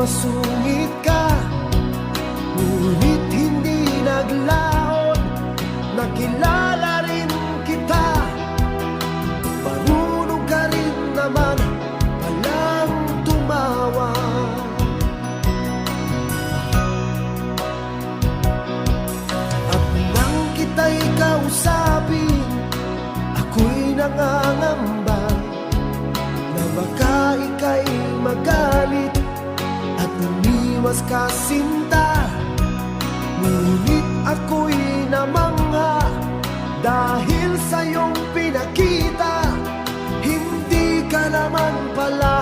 masungit ka, ngunit hindi naglaon. Nakilala rin kita, marunong ka rin naman palang tumawa. At nang kita'y kausapin, ako'y nangangamba na baka ika'y magalit at umiwas ka sinta. Ngunit ako'y namangha dahil sa iyong pinakita, hindi ka naman pala